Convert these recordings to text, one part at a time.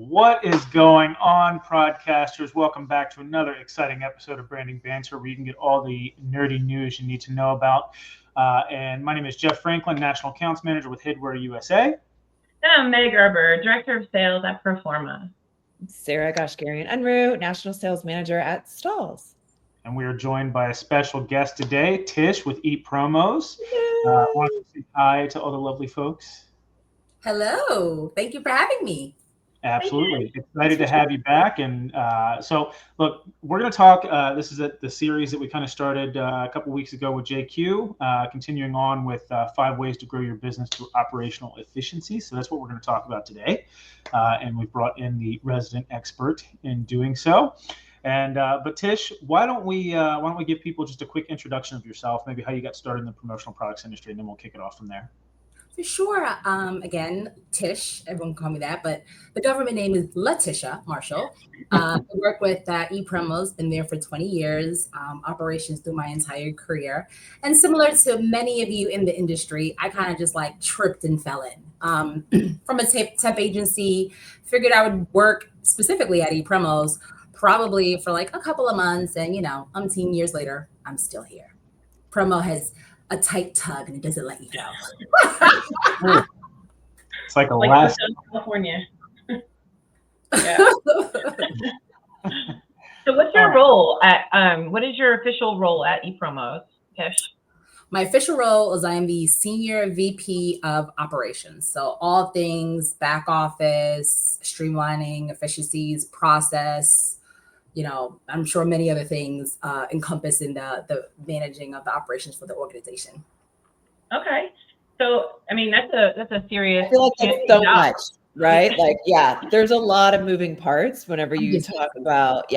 What is going on, podcasters? Welcome back to another exciting episode of Branding Banter, where you can get all the nerdy news you need to know about. And my name is Jeff Franklin, National Accounts Manager with Hidware USA. And I'm Meg Gerber, Director of Sales at Proforma. Sarah Goshgarian-Unruh, National Sales Manager at Stalls. And we are joined by a special guest today, Tish with ePromos. I want to say hi to all the lovely folks. Hello. Thank you for having me. Absolutely. Excited to have you back. And so, look, we're going to talk. This is the series that we kind of started a couple weeks ago with JQ, continuing on with 5 ways to grow your business through operational efficiency. So that's what we're going to talk about today. And we brought in the resident expert in doing so. And but Tish, why don't we give people just a quick introduction of yourself, maybe how you got started in the promotional products industry, and then we'll kick it off from there. For sure. Again, Tish, everyone can call me that, but the government name is Letitia Marshall. I work with ePromos, been there for 20 years, operations through my entire career. And similar to many of you in the industry, I kind of just like tripped and fell in. From a temp agency, figured I would work specifically at ePromos, probably for like a couple of months. And, umpteen years later, I'm still here. Promo has a tight tug and it doesn't let you go. It's like Alaska, California. Yeah. So what's your role at what is your official role at ePromos, Tish? My official role is I am the Senior VP of Operations. So all things back office, streamlining, efficiencies, process, I'm sure many other things encompass in the managing of the operations for the organization. Okay. So, I mean, that's a serious. I feel like that's so much, right? Like, yeah, there's a lot of moving parts whenever you talk about,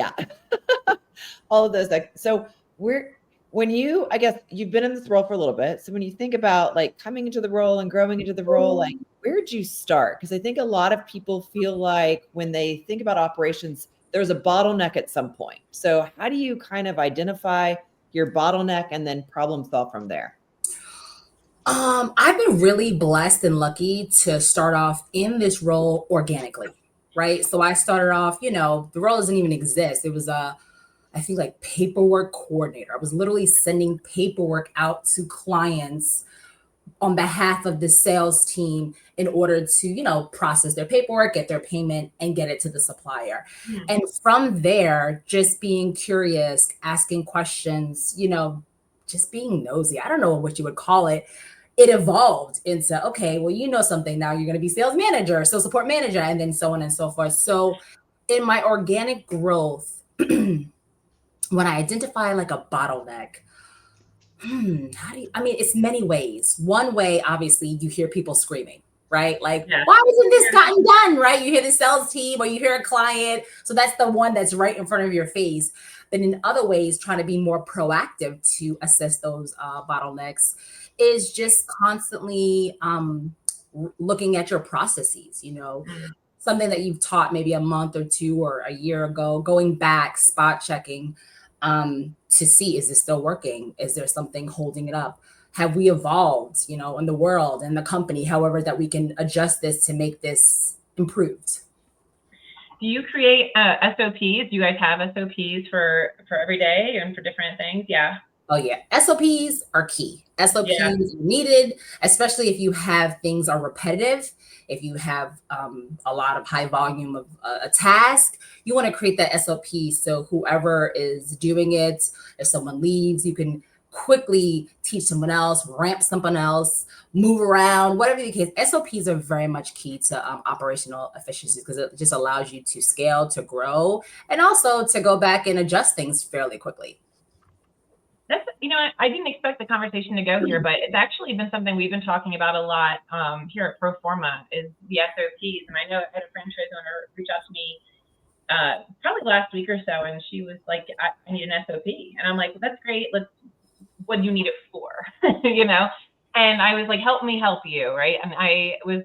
all of those. So I guess you've been in this role for a little bit. So when you think about like coming into the role and growing into the role, like where'd you start? Because I think a lot of people feel like when they think about operations, there's a bottleneck at some point. So how do you kind of identify your bottleneck and then problem solve from there? I've been really blessed and lucky to start off in this role organically, right? So I started off, the role doesn't even exist. It was I think like paperwork coordinator. I was literally sending paperwork out to clients on behalf of the sales team in order to, process their paperwork, get their payment, and get it to the supplier. Mm-hmm. And from there, just being curious, asking questions, just being nosy. I don't know what you would call it. It evolved into, okay, well, something now, you're going to be sales manager, sales support manager, and then so on and so forth. So in my organic growth, when I identify like a bottleneck, it's many ways. One way, obviously, you hear people screaming, right? Like, why wasn't this gotten done, right? You hear the sales team or you hear a client. So that's the one that's right in front of your face. But in other ways, trying to be more proactive to assess those bottlenecks is just constantly looking at your processes, something that you've taught maybe a month or two or a year ago, going back, spot checking, to see, is this still working? Is there something holding it up? Have we evolved, in the world and the company, however, that we can adjust this to make this improved? Do you create SOPs? Do you guys have SOPs for every day and for different things? Yeah. Oh, yeah. SOPs are key. SOPs are needed, especially if you have things are repetitive. If you have a lot of high volume of a task, you want to create that SOP. So whoever is doing it, if someone leaves, you can quickly teach someone else, ramp someone else, move around, whatever the case. SOPs are very much key to operational efficiency because it just allows you to scale, to grow, and also to go back and adjust things fairly quickly. That's, I didn't expect the conversation to go here, but it's actually been something we've been talking about a lot here at Proforma is the SOPs. And I know I had a franchise owner reach out to me probably last week or so, and she was like, I need an SOP. And I'm like, well, that's great. What do you need it for? And I was like, help me help you, right? And I was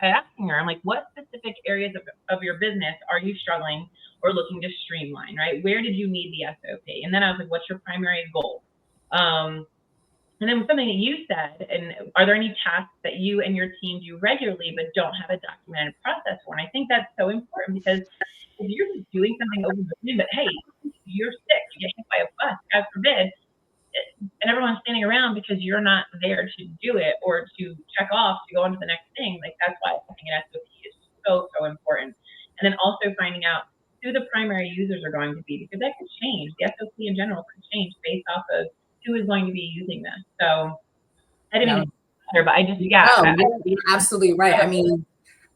asking her, I'm like, what specific areas of your business are you struggling or looking to streamline, right? Where did you need the SOP? And then I was like, what's your primary goal? And And then something that you said, and are there any tasks that you and your team do regularly but don't have a documented process for? And I think that's so important, because if you're just doing something over the wind, but hey, you're sick, you get hit by a bus, God forbid, and everyone's standing around because you're not there to do it or to check off to go on to the next thing. Like, that's why having an SOP is so important. And then also finding out who the primary users are going to be, because that could change. The SOP in general could change based off of who is going to be using this. So I didn't mean to there, but I just, you're absolutely right. I mean,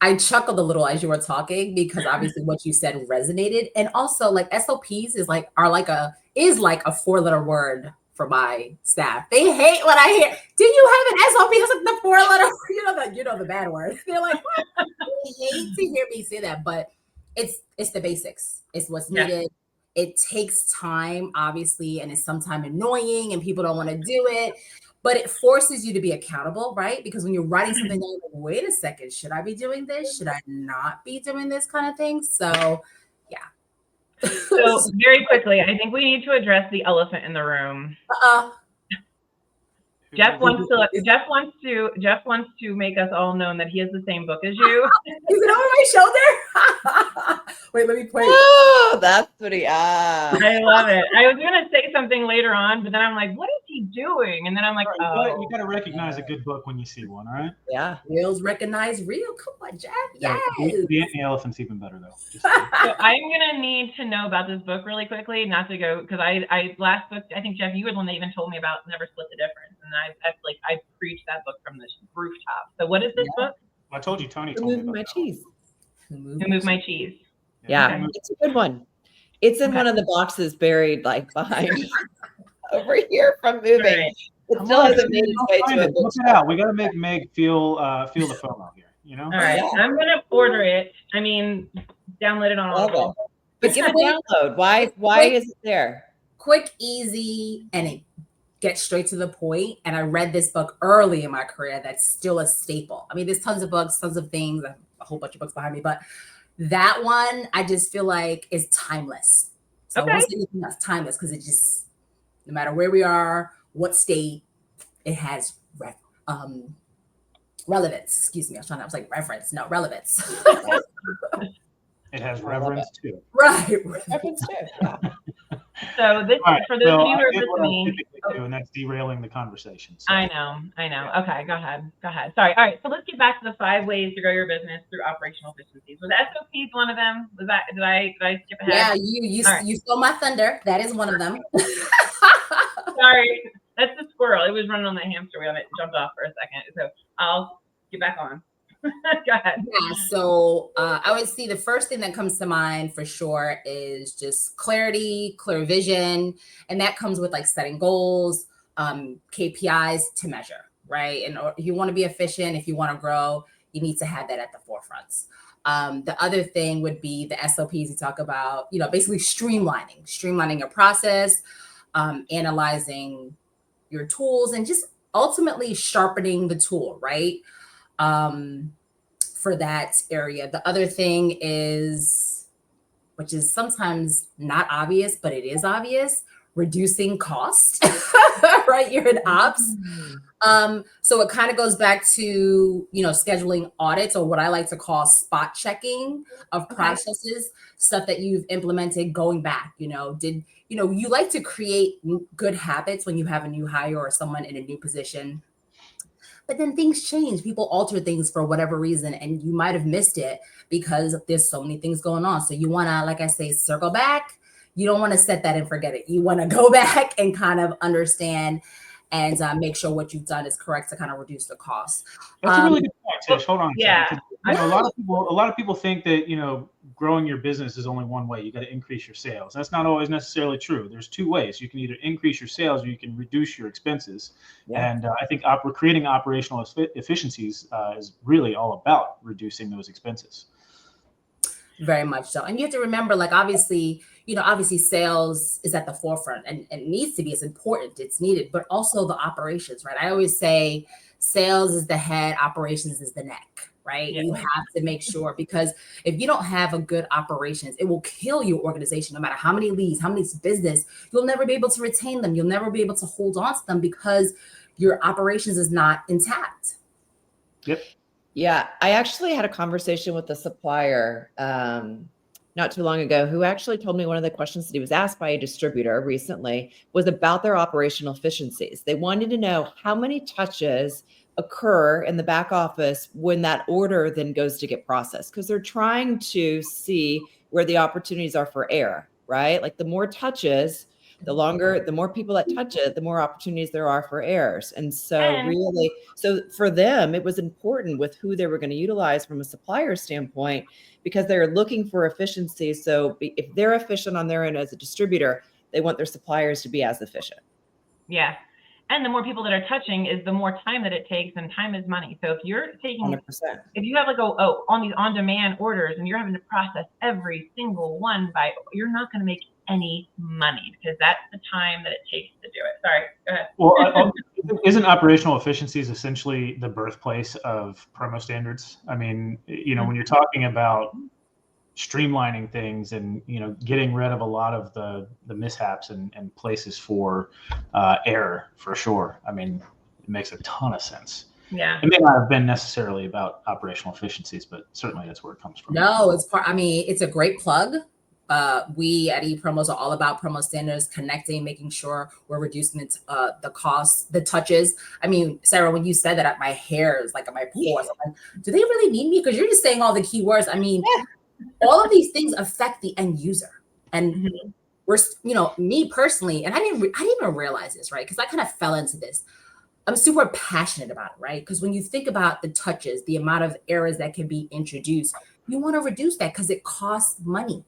I chuckled a little as you were talking, because obviously what you said resonated. And also, like, SOPs is like a 4-letter word for my staff. They hate when I hear, do you have an SOP? It's like the 4-letter, you know the bad word. They're like, what? They hate to hear me say that, but it's the basics. It's what's needed. It takes time, obviously, and it's sometimes annoying and people don't want to do it, but it forces you to be accountable, right? Because when you're writing something down, like, wait a second, should I be doing this? Should I not be doing this kind of thing? So, yeah. So very quickly, I think we need to address the elephant in the room. Jeff wants to make us all known that he has the same book as you. Is it over my shoulder? Wait, let me play. Oh, that's what he asked. I love it. I was gonna say something later on, but then I'm like, what is he doing? And then I'm like, you got to recognize a good book when you see one, all right? Yeah. Reels recognize real. Come on, Jeff. Yes. The elephant's even better, though. So I'm gonna need to know about this book really quickly, not to go, because I last book, I think, Jeff, you were the one that even told me about Never Split the Difference, and I preached that book from the rooftop. So what is this book? I told you, Tony Who told me moved about my that. cheese? Who Moved My Cheese? Yeah, it's a good one. It's in one of the boxes buried like behind over here from moving. Right. It still hasn't made its way to a Look it out. We got to make Meg feel the FOMO here, you know? All right. I'm going to order it. I mean, download it on Audible. But give it a download. Why is it there? Quick, easy, and it gets straight to the point. And I read this book early in my career that's still a staple. I mean, there's tons of books, tons of things, a whole bunch of books behind me, but that one I just feel like is timeless. So I won't say anything that's timeless, because it just, no matter where we are, what state, it has relevance. Excuse me, I was like reference, no, relevance. It has reverence too. Right. Reference too. Yeah. So this for those of you who are listening, and that's derailing the conversation. So. I know. Okay, go ahead. Sorry. All right. So let's get back to the 5 ways to grow your business through operational efficiencies. Was SOPs one of them? Was that? Did I skip ahead? Yeah, you stole my thunder. That is one of them. Sorry, that's the squirrel. It was running on the hamster wheel and it jumped off for a second. So I'll get back on. Go ahead. Yeah, so I would see the first thing that comes to mind for sure is just clarity, clear vision. And that comes with like setting goals, KPIs to measure, right? And if you want to be efficient, if you want to grow, you need to have that at the forefront. The other thing would be the SOPs you talk about, basically streamlining your process, analyzing your tools, and just ultimately sharpening the tool, right? For that area. The other thing is, which is sometimes not obvious, but it is obvious, reducing cost, right? You're in ops. So it kind of goes back to, scheduling audits, or what I like to call spot checking of processes, stuff that you've implemented going back, you like to create good habits when you have a new hire or someone in a new position. But then things change. People alter things for whatever reason, and you might have missed it because there's so many things going on. So you want to, like I say, circle back. You don't want to set that and forget it. You want to go back and kind of understand and make sure what you've done is correct to kind of reduce the cost. That's a really good point, Tish. Hold on. Yeah. A lot of people think that, growing your business is only one way. You got to increase your sales. That's not always necessarily true. There's 2 ways. You can either increase your sales or you can reduce your expenses. Yeah. And I think creating operational efficiencies is really all about reducing those expenses. Very much so. And you have to remember, like, obviously sales is at the forefront and needs to be. It's important. It's needed, but also the operations, right? I always say sales is the head, operations is the neck, right? Yeah. You have to make sure, because if you don't have a good operations, it will kill your organization. No matter how many leads, how many business, you'll never be able to retain them. You'll never be able to hold on to them because your operations is not intact. Yep. Yeah, I actually had a conversation with a supplier not too long ago who actually told me one of the questions that he was asked by a distributor recently was about their operational efficiencies. They wanted to know how many touches occur in the back office when that order then goes to get processed, because they're trying to see where the opportunities are for error, right? Like the more touches, the more people that touch it, the more opportunities there are for errors. And so really, so for them, it was important with who they were going to utilize from a supplier standpoint, because they're looking for efficiency. So if they're efficient on their end as a distributor, they want their suppliers to be as efficient. Yeah. And the more people that are touching is the more time that it takes, and time is money. So if you're taking, 100%. if you have like on these on-demand orders and you're having to process every single one you're not going to make any money, because that's the time that it takes to do it. Sorry, go ahead. Well, isn't operational efficiencies essentially the birthplace of promo standards? I mean, when you're talking about streamlining things and getting rid of a lot of the mishaps and places for error, for sure. I mean, it makes a ton of sense. Yeah. It may not have been necessarily about operational efficiencies, but certainly that's where it comes from. No, it's a great plug. We at ePromos are all about promo standards, connecting, making sure we're reducing the costs, the touches. I mean, Sarah, when you said that, my hair is like at my pores. I'm like, do they really need me? Because you're just saying all the key words. I mean, all of these things affect the end user. And we're, me personally, and I didn't even realize this, right? Because I kind of fell into this. I'm super passionate about it, right? Because when you think about the touches, the amount of errors that can be introduced, you want to reduce that because it costs money.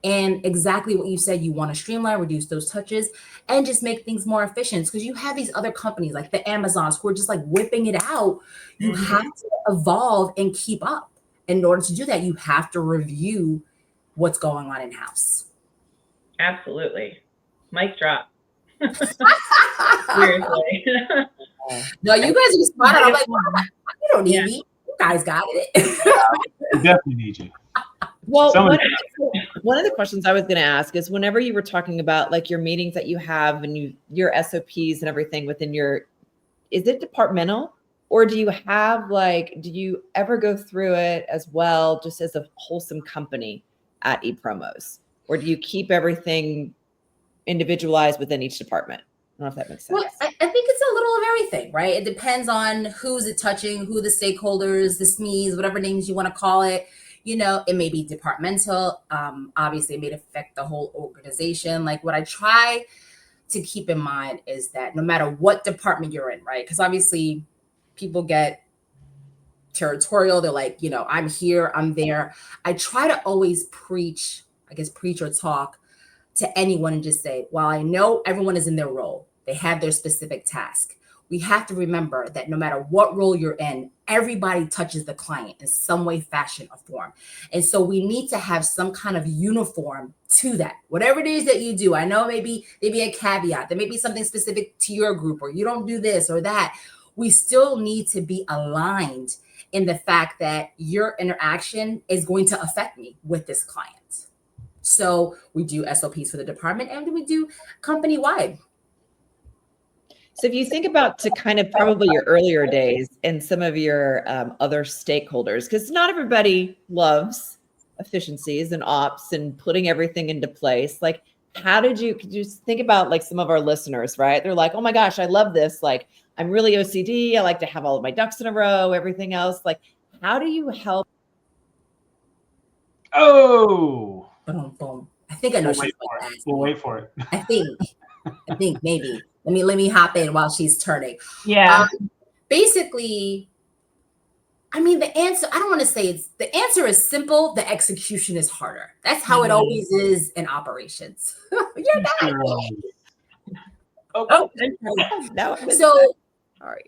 And exactly what you said, you want to streamline, reduce those touches, and just make things more efficient. Because you have these other companies like the Amazons who are just like whipping it out. You have to evolve and keep up. In order to do that, you have to review what's going on in-house. Absolutely. Mic drop. Seriously. No, you guys are spot on. I'm like, you don't need me. You guys got it. We definitely need you. Well, one of the questions I was going to ask is, whenever you were talking about like your meetings that you have and your SOPs and everything within is it departmental, or do you ever go through it as well, just as a wholesome company at ePromos, or do you keep everything individualized within each department? I don't know if that makes sense. Well, I think it's a little of everything, right? It depends on who's it touching, who the stakeholders, the SMEs, whatever names you want to call it. It may be departmental. Obviously, it may affect the whole organization. Like, what I try to keep in mind is that no matter what department you're in, right? Because obviously people get territorial. They're like, I'm here, I'm there. I try to always preach or talk to anyone and just say, while I know everyone is in their role, they have their specific task. We have to remember that no matter what role you're in, everybody touches the client in some way, fashion, or form. And so we need to have some kind of uniform to that. Whatever it is that you do, I know maybe a caveat, there may be something specific to your group, or you don't do this or that. We still need to be aligned in the fact that your interaction is going to affect me with this client. So we do SOPs for the department, and we do company-wide. So if you think about to kind of probably your earlier days and some of your other stakeholders, because not everybody loves efficiencies and ops and putting everything into place. Like, could you just think about like some of our listeners, right? They're like, oh my gosh, I love this. Like, I'm really OCD. I like to have all of my ducks in a row, everything else. Like, how do you help? Oh, boom, boom. I think I know she's going to ask. We'll wait for it. I think maybe. Let me hop in while she's turning. Yeah. Basically, I mean, the answer, I don't want to say the answer is simple. The execution is harder. That's how it always is in operations. You're not. Oh, no. So, sorry.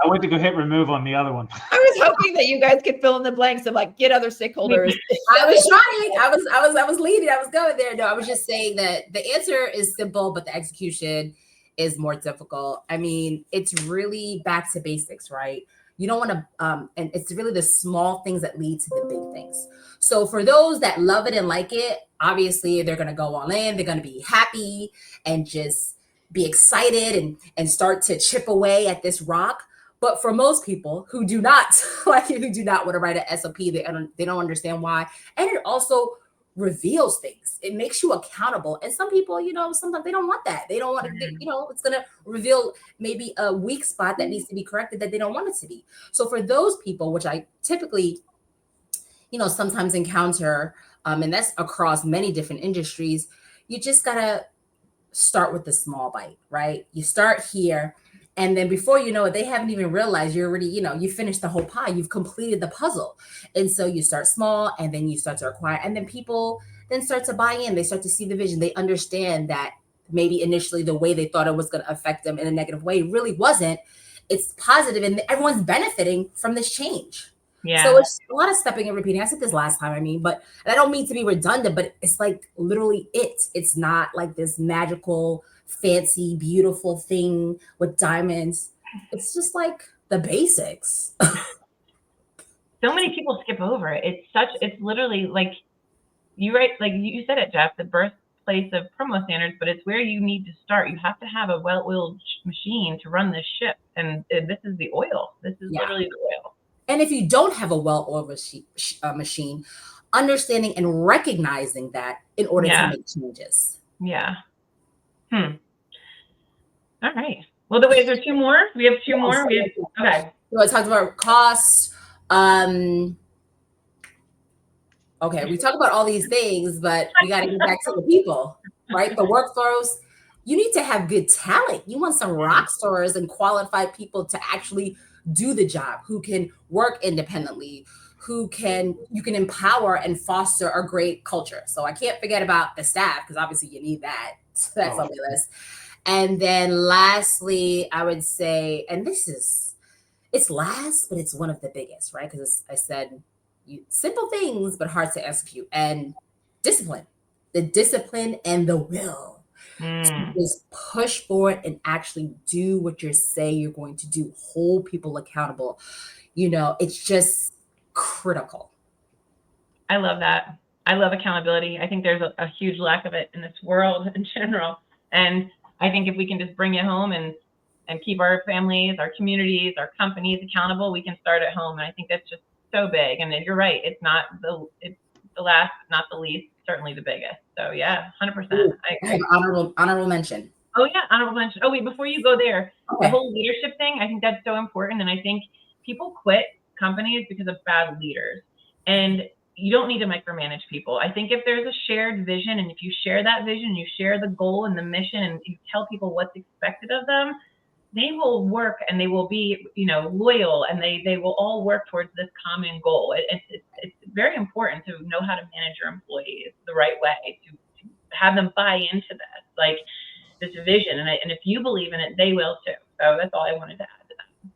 I went to go hit remove on the other one. I was hoping that you guys could fill in the blanks of like, get other stakeholders. I was trying. I was leading. I was going there. No, I was just saying that the answer is simple, but the execution is more difficult. I mean, it's really back to basics, right? You don't want to, and it's really the small things that lead to the big things. So for those that love it and like it, obviously they're going to go all in. They're going to be happy and just be excited and start to chip away at this rock. But for most people who do not who do not want to write an SOP, they don't understand why. And it also reveals things. It makes you accountable. And some people, sometimes they don't want that. They don't want to, it's going to reveal maybe a weak spot that needs to be corrected that they don't want it to be. So for those people, which I typically, sometimes encounter, and that's across many different industries, you just got to start with the small bite, right? You start here. And then before you know it, they haven't even realized you're already, you finished the whole pie. You've completed the puzzle. And so you start small and then you start to acquire. And then people then start to buy in. They start to see the vision. They understand that maybe initially the way they thought it was going to affect them in a negative way really wasn't. It's positive and everyone's benefiting from this change. Yeah. So it's a lot of stepping and repeating. I said this last time, but I don't mean to be redundant, but it's like literally it's not like this magical, fancy, beautiful thing with diamonds. It's just like the basics. So many people skip over it. It's literally like like you said it, Jeff, the birthplace of promo standards, but it's where you need to start. You have to have a well-oiled machine to run this ship. And this is the oil. This is literally the oil. And if you don't have a well-oiled machine, understanding and recognizing that in order to make changes. Yeah. All right. Well, is there two more? We have two more. Okay. So I talked about costs. Okay, we talk about all these things, but we got to get back to the people, right? The workflows. You need to have good talent. You want some rock stars and qualified people to actually do the job, who can work independently, you can empower and foster a great culture. So I can't forget about the staff, because obviously you need that. So that's on the list. And then lastly, I would say, and it's last, but it's one of the biggest, right? Because I said simple things, but hard to execute. And discipline, the discipline and the will. To just push forward and actually do what you say you're going to do. Hold people accountable. It's just critical. I love that. I love accountability. I think there's a huge lack of it in this world in general. And I think if we can just bring it home and keep our families, our communities, our companies accountable, we can start at home. And I think that's just so big. And you're right. It's the last, not the least, certainly the biggest. So yeah, 100%. I have honorable mention. Oh yeah, honorable mention. Oh wait, before you go there, the whole leadership thing, I think that's so important. And I think people quit companies because of bad leaders. And you don't need to micromanage people. I think if there's a shared vision, and if you share that vision, you share the goal and the mission, and you tell people what's expected of them, they will work and they will be, loyal, and they will all work towards this common goal. It's very important to know how to manage your employees the right way, to have them buy into this vision. And if you believe in it, they will too. So that's all I wanted to add to that.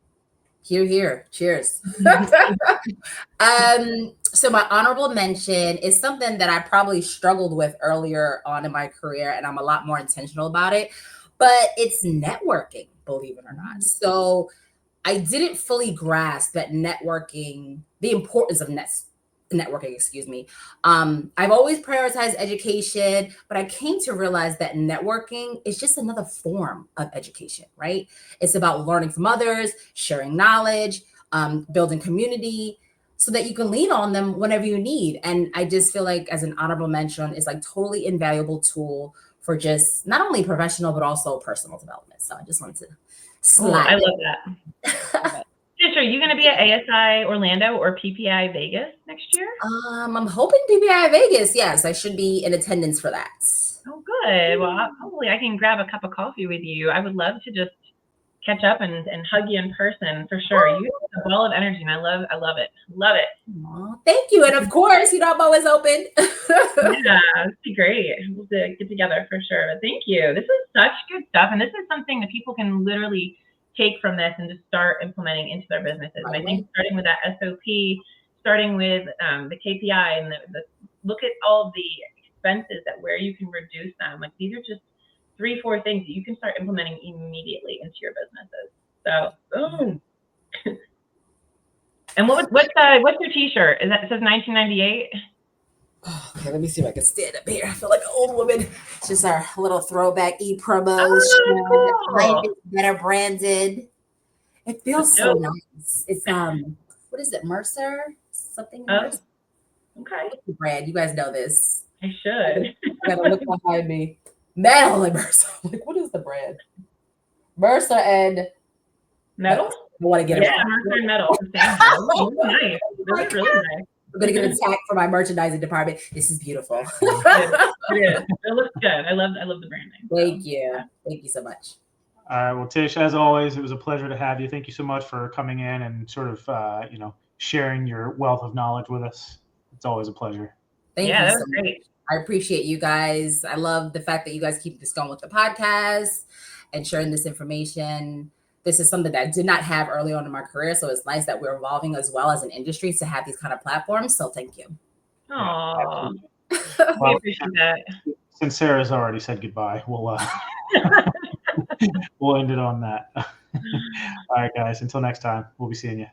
Hear, hear. Cheers. So my honorable mention is something that I probably struggled with earlier on in my career, and I'm a lot more intentional about it, but it's networking, believe it or not. So I didn't fully grasp that the importance of networking, I've always prioritized education, but I came to realize that networking is just another form of education, right? It's about learning from others, sharing knowledge, building community so that you can lean on them whenever you need. And I just feel like, as an honorable mention, it's like totally invaluable tool for just not only professional, but also personal development. So I just wanted to slide. I love that. Are you going to be at ASI Orlando or PPI Vegas next year? I'm hoping PPI Vegas. Yes, I should be in attendance for that. Oh, good. Well, hopefully I can grab a cup of coffee with you. I would love to just catch up and hug you in person for sure. You have a ball of energy, and I love it. Love it. Aww, thank you. And of course, I'm always open. Yeah, it'd be great. We'll get together for sure. But thank you. This is such good stuff, and this is something that people can literally take from this and just start implementing into their businesses. And I think starting with that SOP, starting with the KPI, and the look at all of the expenses where you can reduce them. Like, these are just 3-4 things that you can start implementing immediately into your businesses. So, boom. And what's your T-shirt? It says 1998? Okay, let me see if I can stand up here. I feel like an old woman. It's just our little throwback e-promotion. Oh, Mine cool. is better branded. It feels so Dope. nice. It's what is it? Mercer? Something Oh, Mercer. okay. What's the brand? You guys know this. I should. I gotta look behind me. Metal and Mercer. I'm like, what is the brand? Mercer and Metal? I want to get Yeah, it. Mercer and Metal. Same. Really nice. Really, really nice. I'm gonna get attacked for my merchandising department. This is beautiful. It is. It looks good. I love the branding. Thank you. Thank you so much. All right. Well, Tish, as always, it was a pleasure to have you. Thank you so much for coming in and sort of, sharing your wealth of knowledge with us. It's always a pleasure. Thank Yeah, you that so was much. great. I appreciate you guys. I love the fact that you guys keep this going with the podcast and sharing this information. This is something that I did not have early on in my career. So it's nice that we're evolving as well as an industry to have these kind of platforms. So thank you. Aww. We Well, appreciate that. since Sarah's already said goodbye, we'll we'll end it on that. All right, guys. Until next time, we'll be seeing you.